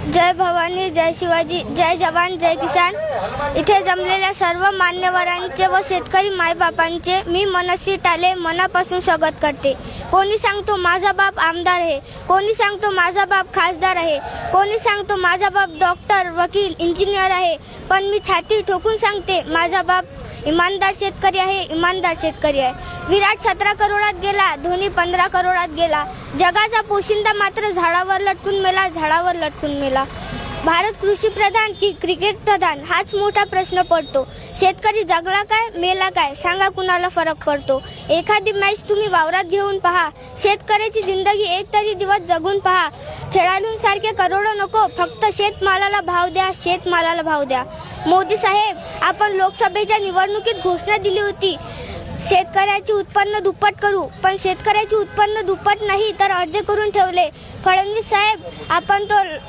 जय भवानी, जय शिवाजी, जय जवान, जय किसान. इथे जमलेल्या सर्व मान्यवरांचे व शेतकरी मायबापांचे मी मनस्वी टाले मनापासून स्वागत करते. कोणी सांगतो माझा बाप आमदार आहे, कोणी सांगतो माझा बाप खासदार आहे, कोणी सांगतो माझा बाप डॉक्टर, वकील, इंजिनियर आहे. पण मी छाती ठोकून सांगते माझा बाप इमानदार शेतकरी आहे, इमानदार शेतकरी आहे. विराट 17 करोडात गेला, धोनी 15 करोडात गेला. जगाचा पोशिंदा मात्र झाडावर लटकून मेला, झाडावर लटकून मेला. भारत कृषी प्रधान की क्रिकेट प्रधान हाच मोठा प्रश्न पडतो. शेतकरी जगला काय, मेला काय, सांगा कुणाला फरक पडतो. एखादी मॅच तुम्ही वावरात घेऊन पहा, शेतकऱ्याची जिंदगी एक तरी दिवस जगून पहा. खेळाडूंसारखे करोडो नको, फक्त शेतमालाला भाव द्या, शेतमालाला भाव द्या. मोदी साहेब, आपण लोकसभेच्या निवडणुकीत घोषणा दिली होती शेतकऱ्याचे उत्पन्न दुप्पट करू, पण शेतकऱ्याचे उत्पन्न दुप्पट नाही तर अर्धे करून ठेवले. फडणवीस साहेब, आपण तो